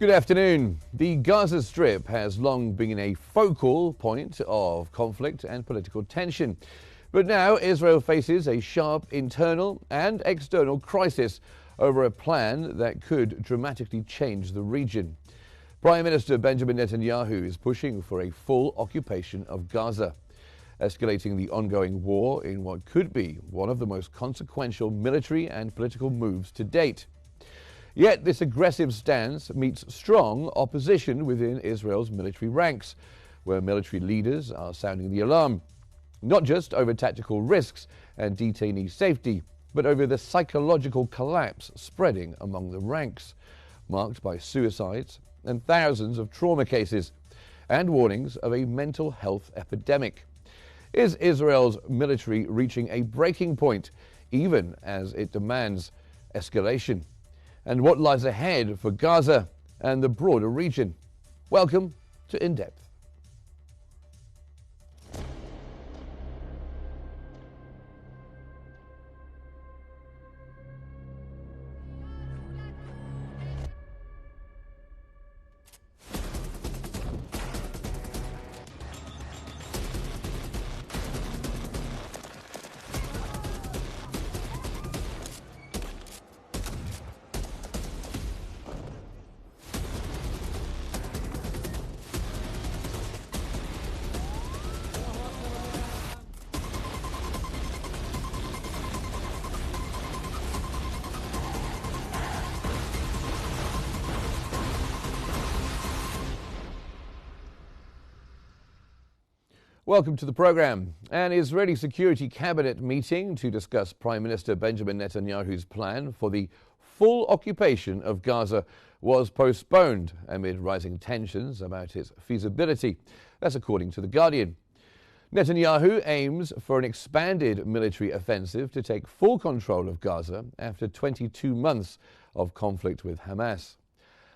Good afternoon. The Gaza Strip has long been a focal point of conflict and political tension. But now Israel faces a sharp internal and external crisis over a plan that could dramatically change the region. Prime Minister Benjamin Netanyahu is pushing for a full occupation of Gaza, escalating the ongoing war in what could be one of the most consequential military and political moves to date. Yet this aggressive stance meets strong opposition within Israel's military ranks, where military leaders are sounding the alarm, not just over tactical risks and detainee safety, but over the psychological collapse spreading among the ranks, marked by suicides and thousands of trauma cases, and warnings of a mental health epidemic. Is Israel's military reaching a breaking point, even as it demands escalation? And what lies ahead for Gaza and the broader region? Welcome to In Depth. Welcome to the program. An Israeli Security Cabinet meeting to discuss Prime Minister Benjamin Netanyahu's plan for the full occupation of Gaza was postponed amid rising tensions about its feasibility. That's according to The Guardian. Netanyahu aims for an expanded military offensive to take full control of Gaza after 22 months of conflict with Hamas.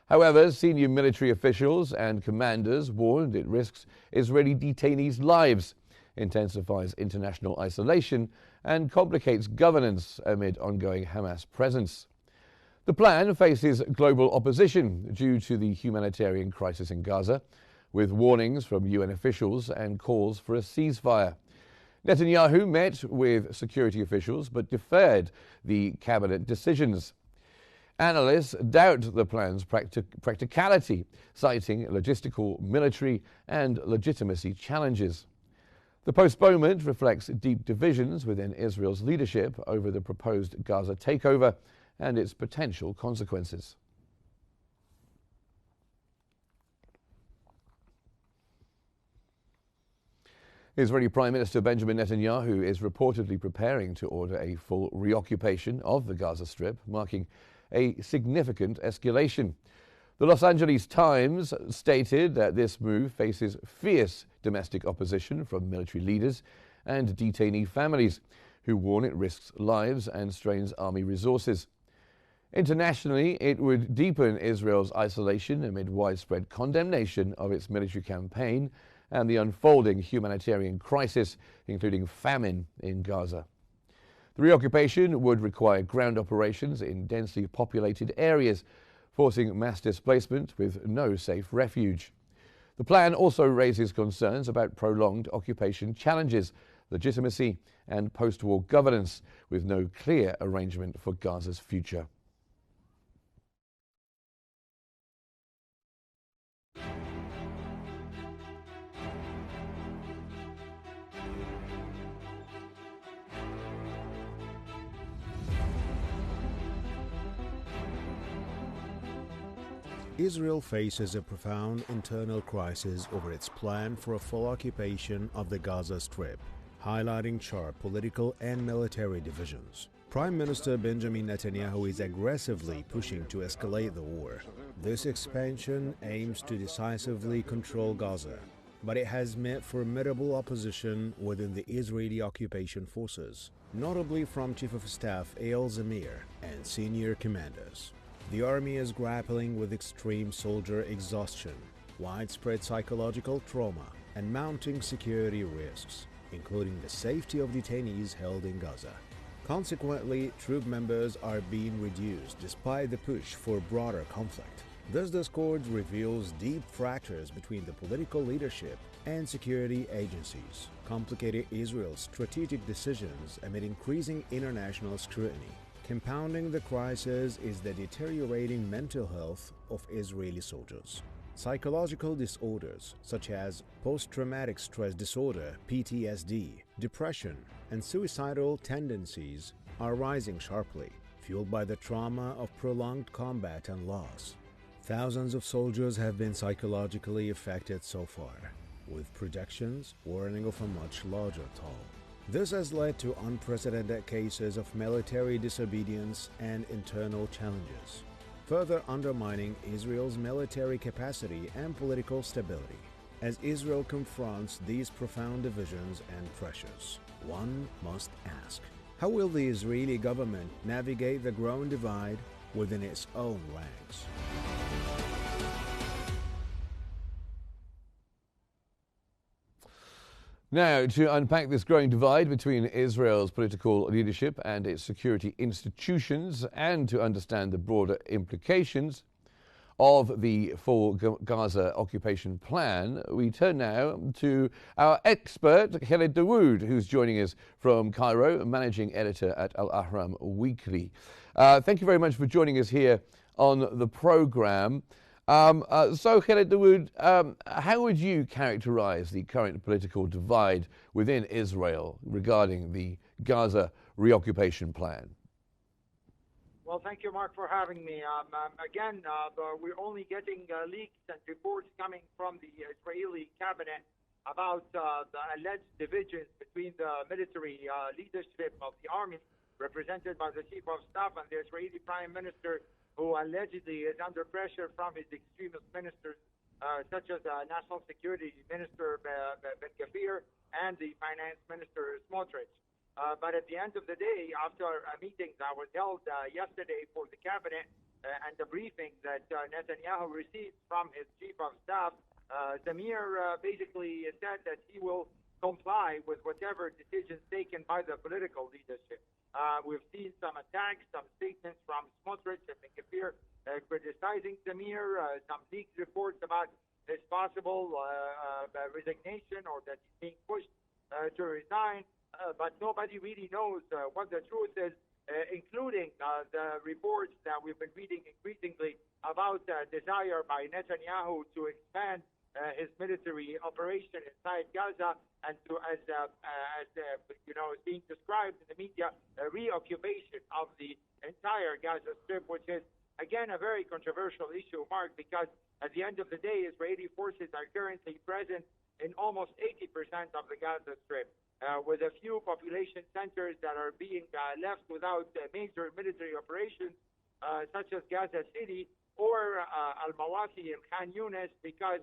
However, senior military officials and commanders warned it risks Israeli detainees' lives, intensifies international isolation, and complicates governance amid ongoing Hamas presence. The plan faces global opposition due to the humanitarian crisis in Gaza, with warnings from UN officials and calls for a ceasefire. Netanyahu met with security officials but deferred the cabinet decisions. Analysts doubt the plan's practicality, citing logistical, military, and legitimacy challenges. The postponement reflects deep divisions within Israel's leadership over the proposed Gaza takeover and its potential consequences. Israeli Prime Minister Benjamin Netanyahu is reportedly preparing to order a full reoccupation of the Gaza Strip, marking a significant escalation. The Los Angeles Times stated that this move faces fierce domestic opposition from military leaders and detainee families, who warn it risks lives and strains army resources. Internationally, it would deepen Israel's isolation amid widespread condemnation of its military campaign and the unfolding humanitarian crisis, including famine in Gaza. The reoccupation would require ground operations in densely populated areas, forcing mass displacement with no safe refuge. The plan also raises concerns about prolonged occupation challenges, legitimacy, and post-war governance, with no clear arrangement for Gaza's future. Israel faces a profound internal crisis over its plan for a full occupation of the Gaza Strip, highlighting sharp political and military divisions. Prime Minister Benjamin Netanyahu is aggressively pushing to escalate the war. This expansion aims to decisively control Gaza, but it has met formidable opposition within the Israeli occupation forces, notably from Chief of Staff Eyal Zamir and senior commanders. The army is grappling with extreme soldier exhaustion, widespread psychological trauma, and mounting security risks, including the safety of detainees held in Gaza. Consequently, troop members are being reduced despite the push for broader conflict. This discord reveals deep fractures between the political leadership and security agencies, complicating Israel's strategic decisions amid increasing international scrutiny. Compounding the crisis is the deteriorating mental health of Israeli soldiers. Psychological disorders such as post-traumatic stress disorder, PTSD, depression, and suicidal tendencies are rising sharply, fueled by the trauma of prolonged combat and loss. Thousands of soldiers have been psychologically affected so far, with projections warning of a much larger toll. This has led to unprecedented cases of military disobedience and internal challenges, further undermining Israel's military capacity and political stability. As Israel confronts these profound divisions and pressures, one must ask, how will the Israeli government navigate the growing divide within its own ranks? Now, to unpack this growing divide between Israel's political leadership and its security institutions, and to understand the broader implications of the full Gaza occupation plan, we turn now to our expert, Khaled Dawood, who's joining us from Cairo, managing editor at Al Ahram Weekly. Thank you very much for joining us here on the program. So, Khaled Dawood, how would you characterize the current political divide within Israel regarding the Gaza reoccupation plan? Well, thank you, Mark, for having me. Again, we're only getting leaks and reports coming from the Israeli cabinet about the alleged divisions between the military leadership of the army, represented by the chief of staff, and the Israeli prime minister, who allegedly is under pressure from his extremist ministers, such as National Security Minister Ben Gvir and the Finance Minister Smotrich. But at the end of the day, after a meeting that was held yesterday for the cabinet and the briefing that Netanyahu received from his chief of staff, Zamir basically said that he will comply with whatever decisions taken by the political leadership. We've seen some attacks, some statements from Smotrich and Ben Gvir criticizing Zamir, some leaked reports about his possible resignation or that he's being pushed to resign. But nobody really knows what the truth is, including the reports that we've been reading increasingly about desire by Netanyahu to expand his military operation inside Gaza and to, as is being described in the media, a reoccupation of the entire Gaza Strip, which is, again, a very controversial issue, Mark, because at the end of the day, Israeli forces are currently present in almost 80% of the Gaza Strip. With a few population centers that are being left without major military operations, such as Gaza City or Al-Mawasi and Khan Yunis, because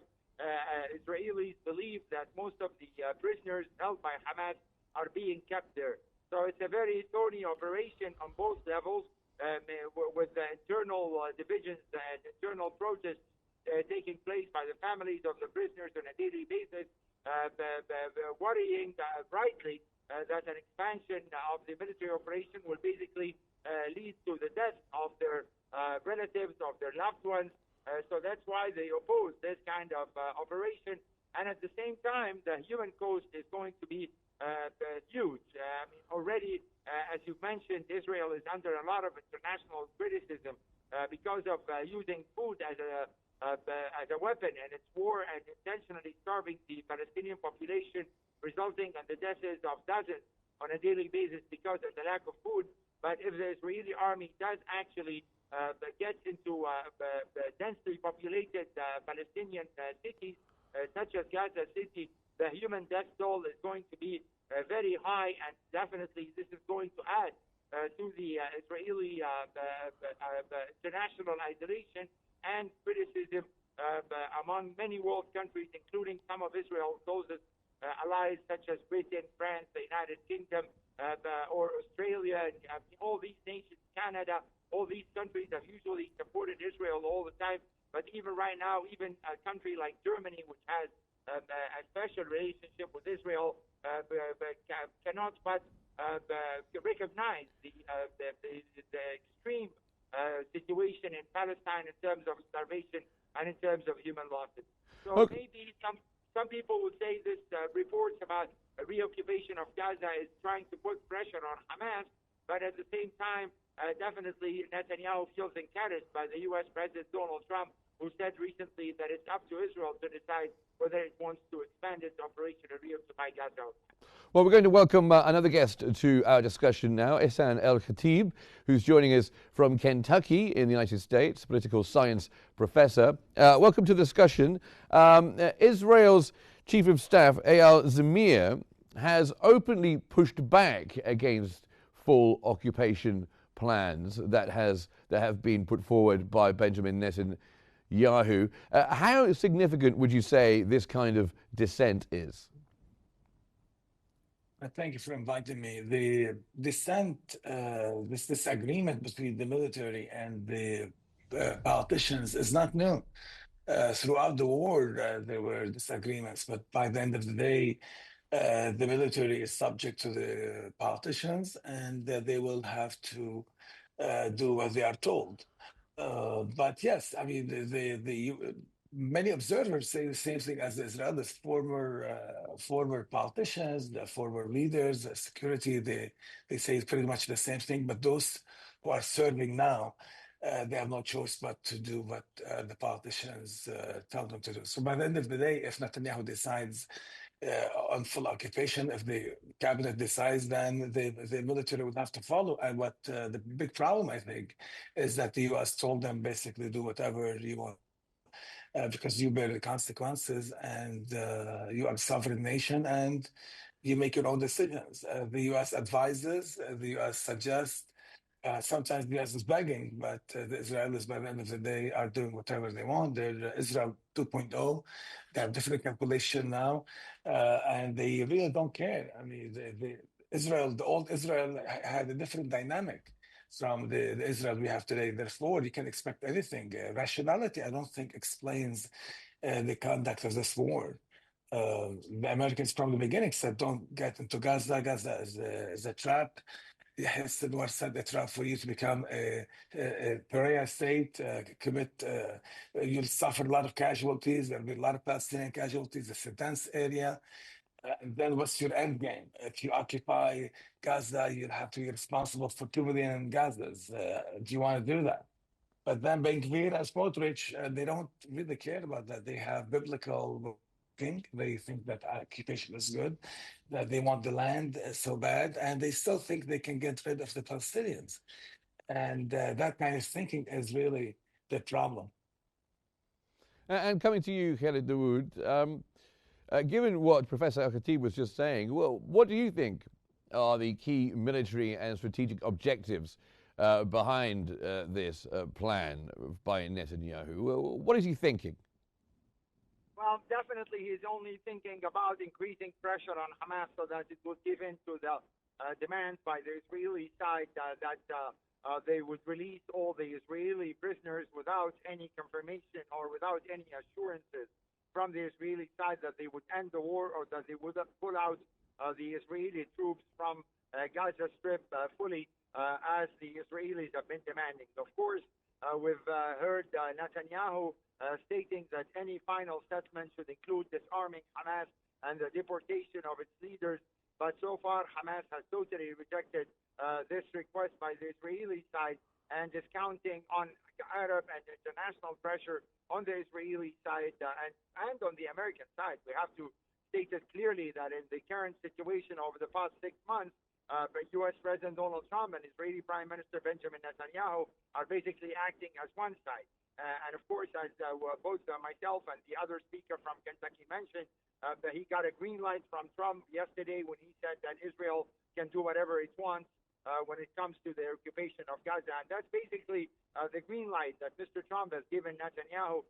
Israelis believe that most of the prisoners held by Hamas are being kept there. So it's a very thorny operation on both levels, with internal divisions and internal protests taking place by the families of the prisoners on a daily basis, worrying rightly that an expansion of the military operation will basically lead to the death of their relatives, of their loved ones. So that's why they oppose this kind of operation. And at the same time, the human cost is going to be huge. Already, as you mentioned, Israel is under a lot of international criticism because of using food as a weapon in its war and intentionally starving the Palestinian population, resulting in the deaths of dozens on a daily basis because of the lack of food. But if the Israeli army does actually get into densely populated Palestinian cities, such as Gaza City, the human death toll is going to be very high, and definitely this is going to add to the Israeli international isolation and criticism among many world countries, including some of Israel's closest allies, such as Britain, France, the United Kingdom, or Australia, all these nations, Canada. All these countries have usually supported Israel all the time, but even right now, even a country like Germany, which has a special relationship with Israel, cannot but recognize the extreme situation in Palestine in terms of starvation and in terms of human losses. So Okay. maybe some people would say this reports about a reoccupation of Gaza is trying to put pressure on Hamas, but at the same time, definitely Netanyahu feels encouraged by the U.S. President Donald Trump, who said recently that it's up to Israel to decide whether it wants to expand its operation or reoccupy Gaza. Well, we're going to welcome another guest to our discussion now, Ehsan El-Khatib, who's joining us from Kentucky in the United States, political science professor. Welcome to the discussion. Israel's Chief of Staff, Eyal Zamir, has openly pushed back against full occupation plans that have been put forward by Benjamin Netanyahu. How significant would you say this kind of dissent is? Thank you for inviting me. The dissent, this disagreement between the military and the politicians is not new. Throughout the war, there were disagreements, but by the end of the day, the military is subject to the politicians, and they will have to do what they are told. But yes, I mean, many observers say the same thing as the Israelis, former politicians, the former leaders, the security, they say pretty much the same thing. But those who are serving now, they have no choice but to do what the politicians tell them to do. So by the end of the day, if Netanyahu decides on full occupation, if the cabinet decides, then the military would have to follow. And what the big problem, I think, is that the U.S. told them basically do whatever you want. Because you bear the consequences, and you are a sovereign nation, and you make your own decisions. The U.S. advises, the U.S. suggests. Sometimes the U.S. is begging, but the Israelis, by the end of the day, are doing whatever they want. They're Israel 2.0. They have different calculation now, and they really don't care. I mean, the old Israel had a different dynamic from the Israel we have today. Therefore, you can expect anything. Rationality, I don't think, explains the conduct of this war. The Americans from the beginning said, don't get into Gaza. Gaza is a trap. Sinwar set a trap for you to become a pariah state, you'll suffer a lot of casualties. There'll be a lot of Palestinian casualties. It's a dense area. And then what's your end game? If you occupy Gaza, you'll have to be responsible for 2 million Gazas. Do you want to do that? But then Ben Gvir and Smotrich, they don't really care about that. They have biblical think. They think that occupation is good, that they want the land so bad, and they still think they can get rid of the Palestinians. And that kind of thinking is really the problem. And coming to you, Khalid Dawood, given what Professor Al-Khatib was just saying, well, what do you think are the key military and strategic objectives behind this plan by Netanyahu? What is he thinking? Well, definitely he's only thinking about increasing pressure on Hamas so that it would give in to the demands by the Israeli side that they would release all the Israeli prisoners without any confirmation or without any assurances from the Israeli side that they would end the war or that they would pull out the Israeli troops from Gaza Strip fully as the Israelis have been demanding. Of course, we've heard Netanyahu stating that any final settlement should include disarming Hamas and the deportation of its leaders. But so far, Hamas has totally rejected this request by the Israeli side and is counting on Arab and international pressure on the Israeli side and on the American side. We have to state it clearly that in the current situation over the past 6 months, U.S. President Donald Trump and Israeli Prime Minister Benjamin Netanyahu are basically acting as one side. And of course, as both myself and the other speaker from Kentucky mentioned, he got a green light from Trump yesterday when he said that Israel can do whatever it wants when it comes to the occupation of Gaza. And that's basically the green light that Mr. Trump has given Netanyahu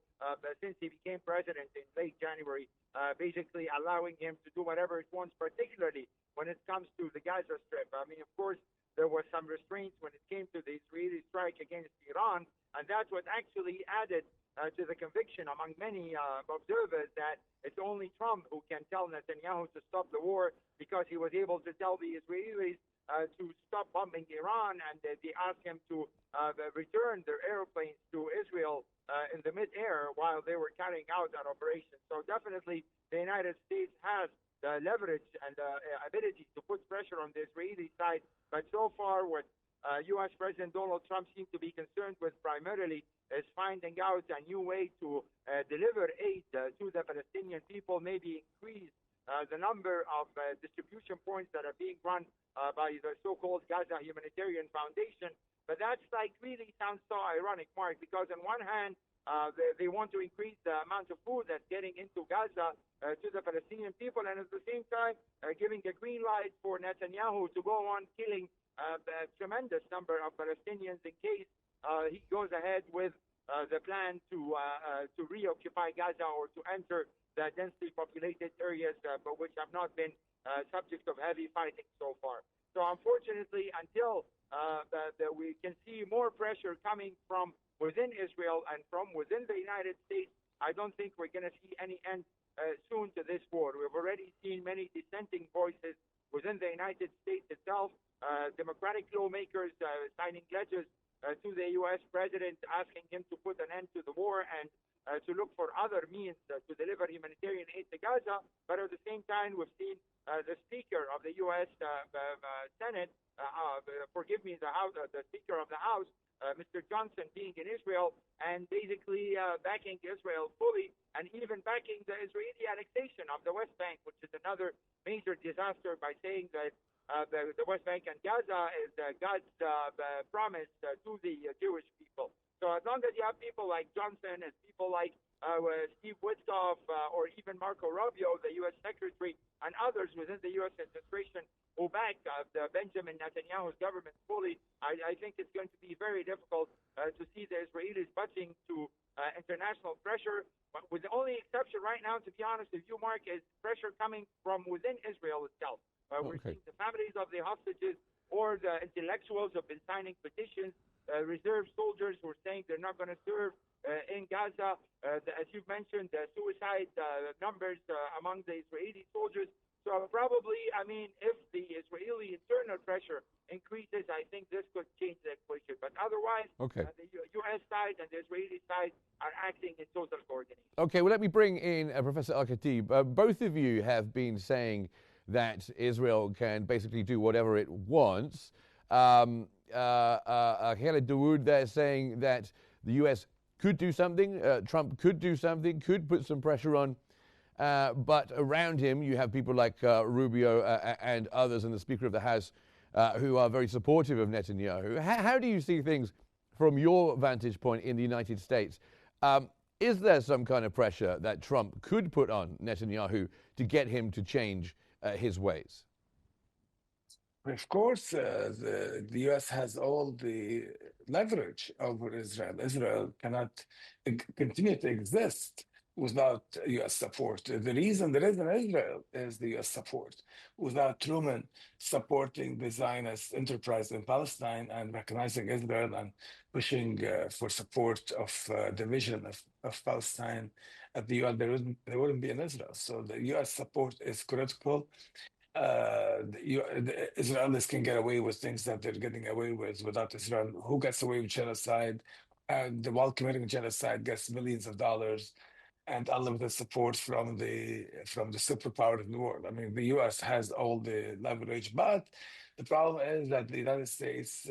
since he became president in late January, basically allowing him to do whatever it wants, particularly when it comes to the Gaza Strip. I mean, of course, there were some restraints when it came to the Israeli strike against Iran, and that's what actually added to the conviction among many observers that it's only Trump who can tell Netanyahu to stop the war, because he was able to tell the Israelis to stop bombing Iran, and they asked him to return their airplanes to Israel in the mid-air while they were carrying out that operation. So definitely the United States has the leverage and the ability to put pressure on the Israeli side. But so far, what U.S. President Donald Trump seems to be concerned with primarily is finding out a new way to deliver aid to the Palestinian people, maybe increase the number of distribution points that are being run by the so-called Gaza Humanitarian Foundation. But that's like really sounds so ironic, Mark, because on one hand, they want to increase the amount of food that's getting into Gaza to the Palestinian people, and at the same time giving a green light for Netanyahu to go on killing a tremendous number of Palestinians in case he goes ahead with the plan to reoccupy Gaza or to enter the densely populated areas, but which have not been subject of heavy fighting so far. So unfortunately, until we can see more pressure coming from within Israel and from within the United States, I don't think we're going to see any end soon to this war. We've already seen many dissenting voices within the United States itself, Democratic lawmakers signing letters to the U.S. president asking him to put an end to the war and to look for other means to deliver humanitarian aid to Gaza. But at the same time, we've seen the Speaker of the U.S. Senate, the Speaker of the House, Mr. Johnson, being in Israel and basically backing Israel fully and even backing the Israeli annexation of the West Bank, which is another major disaster, by saying that the West Bank and Gaza is God's promise to the Jewish people. So as long as you have people like Johnson and people like Steve Witkoff or even Marco Rubio, the U.S. Secretary, and others within the U.S. administration who back the Benjamin Netanyahu's government fully, I think it's going to be very difficult to see the Israelis budging to international pressure. But with the only exception right now, to be honest with you, Mark, is pressure coming from within Israel itself. We're seeing the families of the hostages or the intellectuals who have been signing petitions, reserve soldiers who are saying they're not going to serve in Gaza. As you've mentioned, the suicide numbers among the Israeli soldiers. So probably, I mean, if the Israeli internal pressure increases, I think this could change the equation. But otherwise, the U.S. side and the Israeli side are acting in total coordination. Okay, well, let me bring in Professor Al-Khatib. Both of you have been saying that Israel can basically do whatever it wants. Khaled Dawood there saying that the U.S. could do something, Trump could do something, could put some pressure on, but around him you have people like Rubio and others, and the Speaker of the House who are very supportive of Netanyahu. How do you see things from your vantage point in the United States? Is there some kind of pressure that Trump could put on Netanyahu to get him to change his ways? Of course, the U.S. has all the leverage over Israel. Israel cannot continue to exist without U.S. support. The reason there is an Israel is the U.S. support. Without Truman supporting the Zionist enterprise in Palestine and recognizing Israel and pushing for support of division of Palestine at the UN, there wouldn't be an Israel. So the U.S. support is critical. The Israelis can get away with things that they're getting away with without Israel. Who gets away with genocide? And while committing genocide gets millions of dollars and unlimited support from the superpower in the world. I mean, the U.S. has all the leverage, but the problem is that the United States,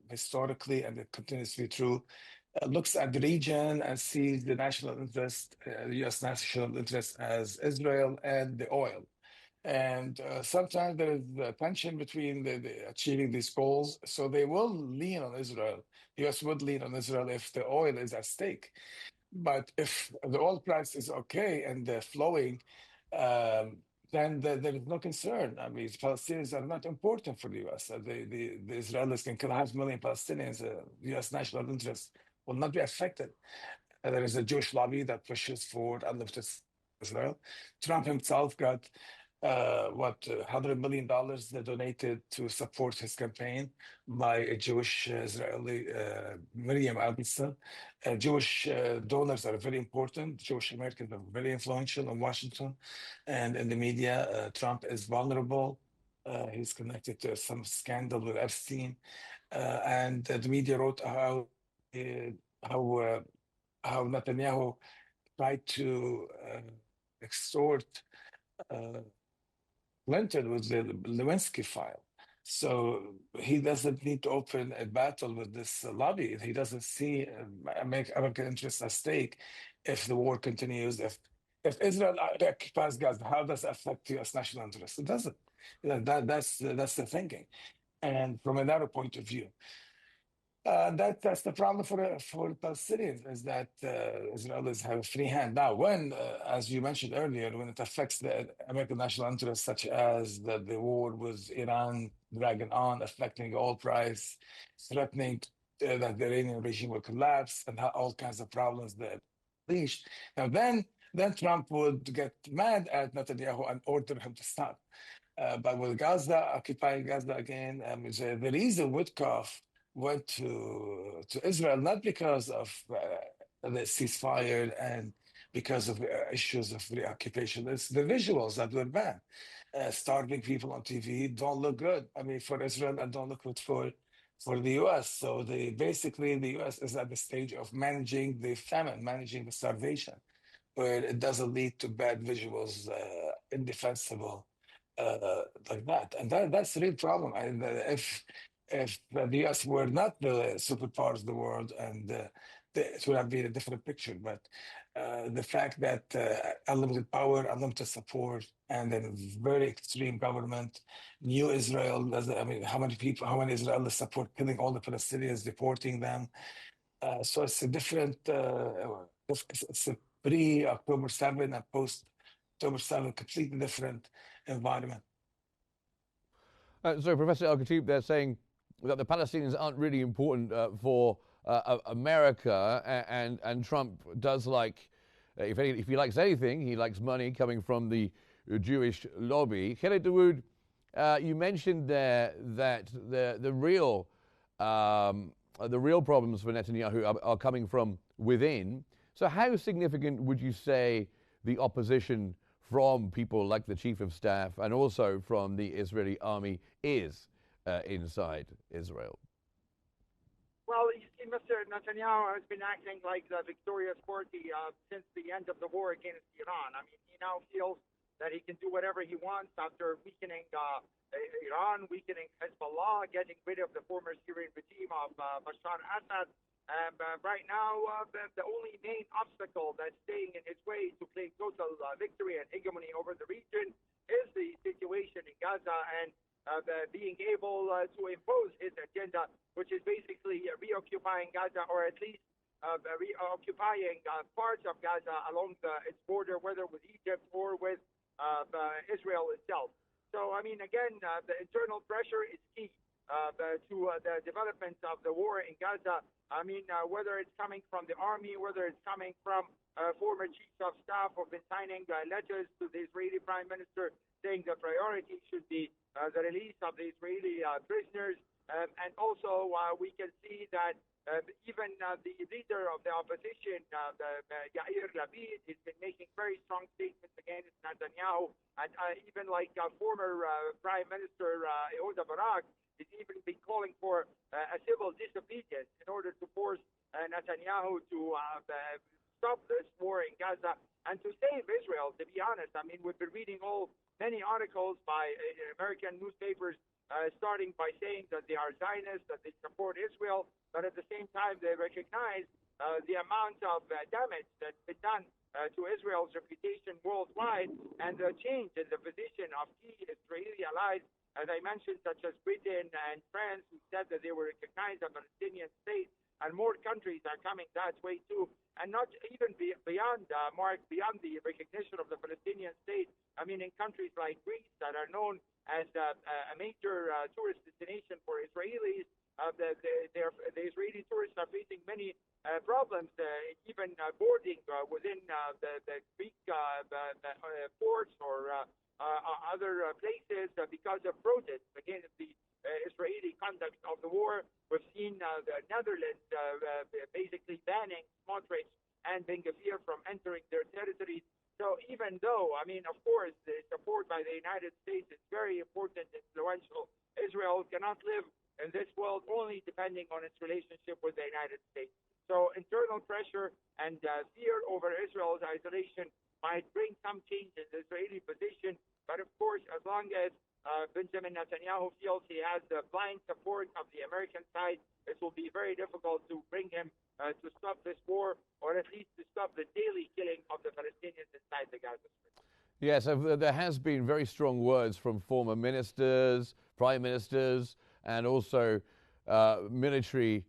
historically, and it continues to be true, looks at the region and sees the national interest, the U.S. national interest as Israel and the oil. And sometimes there is a tension between the achieving these goals. So they will lean on Israel. The U.S. would lean on Israel if the oil is at stake. But if the oil price is okay and they're flowing, then there is no concern. I mean, Palestinians are not important for the U.S. The Israelis can kill 500,000 Palestinians. U.S. national interest will not be affected. There is a Jewish lobby that pushes for unlimited Israel. Trump himself got $100 million donated to support his campaign by a Jewish Israeli, Miriam Abelson. Jewish donors are very important. Jewish Americans are very influential in Washington and in the media. Trump is vulnerable. He's connected to some scandal with Epstein, and the media wrote uh, how uh, how Netanyahu tried to extort uh, Clinton with the Lewinsky file. So he doesn't need to open a battle with this lobby. He doesn't see American interests at stake if the war continues. If Israel occupies Gaza, how does that affect U.S. national interests? It doesn't. That's the thinking. And from another point of view, that's the problem for Palestinians is that Israelis have a free hand. Now, when, as you mentioned earlier, when it affects the American national interests, such as the war with Iran dragging on, affecting the oil price, threatening that the Iranian regime will collapse, and all kinds of problems that unleashed. Now, then Trump would get mad at Netanyahu and order him to stop. But with Gaza, occupying Gaza again, the reason Woodcock went to Israel not because of the ceasefire and because of issues of reoccupation. It's the visuals that were bad. Starving people on TV don't look good. I mean, for Israel, and don't look good for the U.S. So basically the U.S. is at the stage of managing the famine, managing the starvation, where it doesn't lead to bad visuals, indefensible, like that. And that's the real problem. And if the US were not the superpowers of the world, and it would have been a different picture. But the fact that unlimited power, unlimited support, and then very extreme government, new Israel, I mean, how many Israelis support killing all the Palestinians, deporting them? So it's a different, it's a pre-October 7 and post-October 7, completely different environment. So, Professor El-Khatib, they're saying that the Palestinians aren't really important for America, and Trump does like, if he likes anything, he likes money coming from the Jewish lobby. Khaled Dawood, you mentioned there that the real problems for Netanyahu are coming from within. So how significant would you say the opposition from people like the Chief of Staff and also from the Israeli army is inside Israel? Well, you see, Mr. Netanyahu has been acting like the victorious party since the end of the war against Iran. I mean, he now feels that he can do whatever he wants after weakening Iran, weakening Hezbollah, getting rid of the former Syrian regime of Bashar Assad. Right now, the only main obstacle that's staying in his way to claim total victory and hegemony over the region is the situation in Gaza and being able to impose his agenda, which is basically reoccupying Gaza, or at least reoccupying parts of Gaza along its border, whether with Egypt or with Israel itself. So, I mean, again, the internal pressure is key to the development of the war in Gaza. I mean, whether it's coming from the army, whether it's coming from former chiefs of staff who've been signing letters to the Israeli prime minister saying the priority should be the release of the Israeli prisoners. And also, we can see that even the leader of the opposition, Yair Lapid, has been making very strong statements against Netanyahu. And even like former Prime Minister Yehuda Barak, has even been calling for a civil disobedience in order to force Netanyahu to stop this war in Gaza and to save Israel, to be honest. I mean, we've been reading many articles by American newspapers starting by saying that they are Zionists, that they support Israel, but at the same time they recognize the amount of damage that's been done to Israel's reputation worldwide, and the change in the position of key Israeli allies, as I mentioned, such as Britain and France, who said that they will recognize a Palestinian state, and more countries are coming that way too. And not even beyond, Mark, beyond the recognition of the Palestinian state. I mean, in countries like Greece that are known as a major tourist destination for Israelis, the Israeli tourists are facing many problems, even boarding within the Greek ports or other places because of protests against the Israeli conduct of the war. We've seen the Netherlands basically banning Smotrich and Ben Gvir from entering their territories. So even though, I mean, of course, the support by the United States is very important, influential, Israel cannot live in this world only depending on its relationship with the United States. So internal pressure and fear over Israel's isolation might bring some change in the Israeli position. But of course, as long as Benjamin Netanyahu feels he has the blind support of the American side, it will be very difficult to bring him to stop this war, or at least to stop the daily killing of the Palestinians inside the Gaza Strip. Yes, there has been very strong words from former ministers, prime ministers, and also military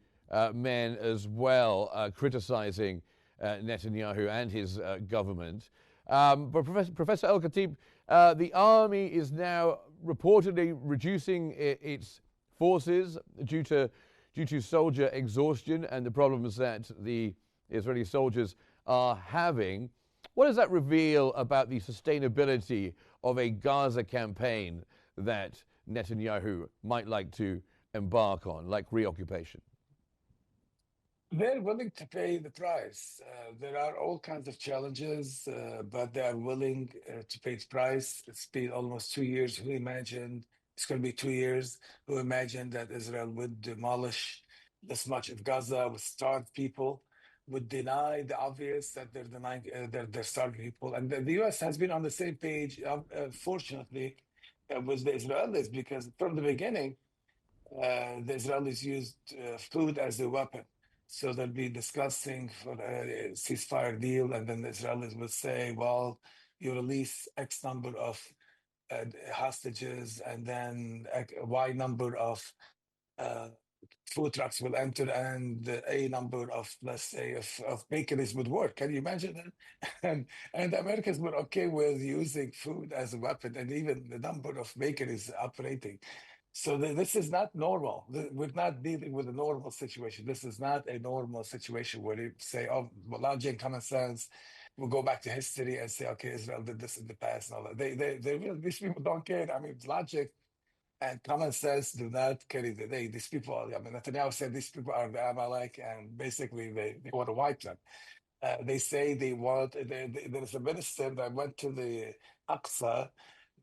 men as well, criticizing Netanyahu and his government. But Professor El-Khatib, the army is now reportedly reducing its forces due to soldier exhaustion and the problems that the Israeli soldiers are having. What does that reveal about the sustainability of a Gaza campaign that Netanyahu might like to embark on, like reoccupation? They're willing to pay the price. There are all kinds of challenges, but they are willing to pay the price. It's been almost 2 years. Who imagined it's going to be 2 years? Who imagined that Israel would demolish this much of Gaza, would starve people, would deny the obvious that they're denying, they're starving people? And the U.S. has been on the same page, fortunately, with the Israelis, because from the beginning, the Israelis used food as a weapon. So they'll be discussing for a ceasefire deal, and then the Israelis will say, well, you release X number of hostages, and then Y number of food trucks will enter, and a number of, let's say, of bakeries would work. Can you imagine that? And the Americans were okay with using food as a weapon, and even the number of bakeries operating. So this is not normal. We're not dealing with a normal situation. This is not a normal situation where you say, oh, well, logic, common sense, we'll go back to history and say, okay, Israel did this in the past and all that. These people don't care. I mean, logic and common sense do not carry the day. These people, I mean, Netanyahu said these people are the Amalek, and basically they want to wipe them. They say they want, there's a minister that went to the Aqsa,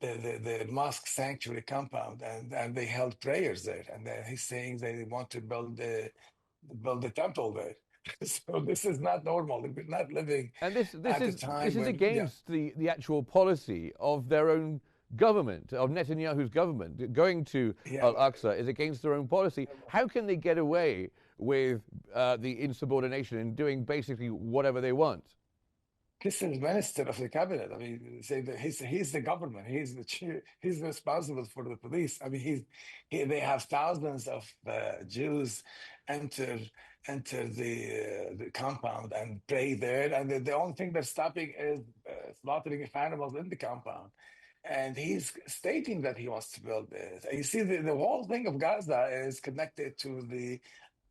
the mosque sanctuary compound, and they held prayers there. And then he's saying they want to build the temple there. So this is not normal. We're not living And at a time this is when, against the actual policy of their own government, of Netanyahu's government. Going to Al-Aqsa is against their own policy. How can they get away with the insubordination and doing basically whatever they want? This is minister of the cabinet. I mean, say that he's the government. He's the chief. He's responsible for the police. I mean, they have thousands of Jews enter the compound and pray there, and the only thing they're stopping is slaughtering animals in the compound. And he's stating that he wants to build this. You see, the whole thing of Gaza is connected to the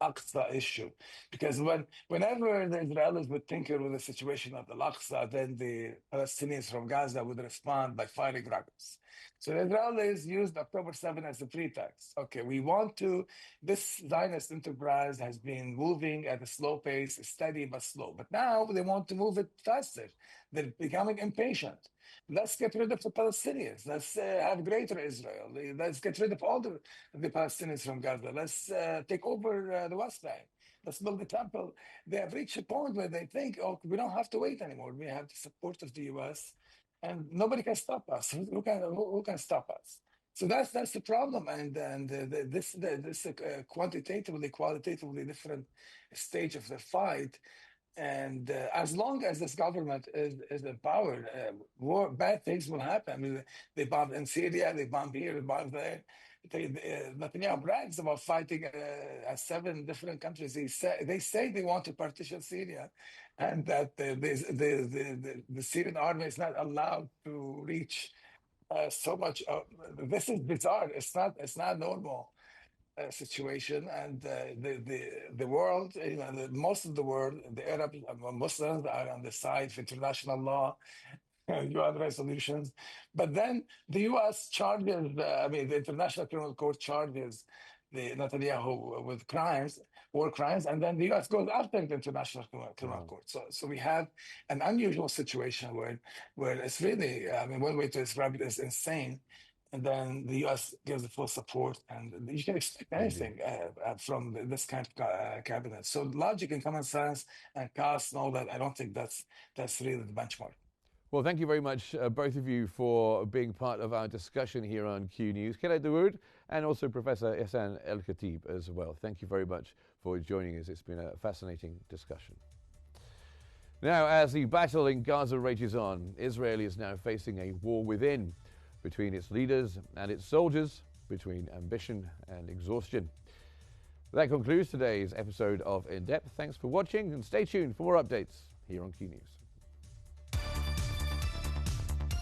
Aqsa issue, because whenever the Israelis would tinker with the situation of the Aqsa, then the Palestinians from Gaza would respond by firing rockets. So the Israelis used October 7 as a pretext. Okay, we want to, this Zionist enterprise has been moving at a slow pace, steady but slow. But now they want to move it faster. They're becoming impatient. Let's get rid of the Palestinians. Let's have greater Israel. Let's get rid of all the Palestinians from Gaza. Let's take over the West Bank. Let's build the temple. They have reached a point where they think, oh, we don't have to wait anymore. We have the support of the U.S. and nobody can stop us. Who can stop us? So that's the problem. And this qualitatively different stage of the fight. And as long as this government is in power, bad things will happen. I mean, they bombed in Syria, they bombed here, they bombed there. Netanyahu brags about fighting 7 different countries. They say they want to partition Syria, and that the Syrian army is not allowed to reach so much. This is bizarre. It's not normal situation, and the world, most of the world, the Arab Muslims are on the side of international law, UN resolutions, but then the U.S. charges, the International Criminal Court charges the Netanyahu with crimes, war crimes, and then the U.S. goes after the International Criminal Court. So we have an unusual situation where it's really, I mean, one way to describe it is insane. And then the U.S. gives the full support, and you can expect anything from this kind of cabinet. So logic and common sense and cost and all that, I don't think that's really the benchmark. Well, thank you very much, both of you, for being part of our discussion here on Q News. Khaled Dawood and also Professor Ihsan El-Khatib as well. Thank you very much for joining us. It's been a fascinating discussion. Now, as the battle in Gaza rages on, Israel is now facing a war within, between its leaders and its soldiers, between ambition and exhaustion. That concludes today's episode of In Depth. Thanks for watching, and stay tuned for more updates here on Q News.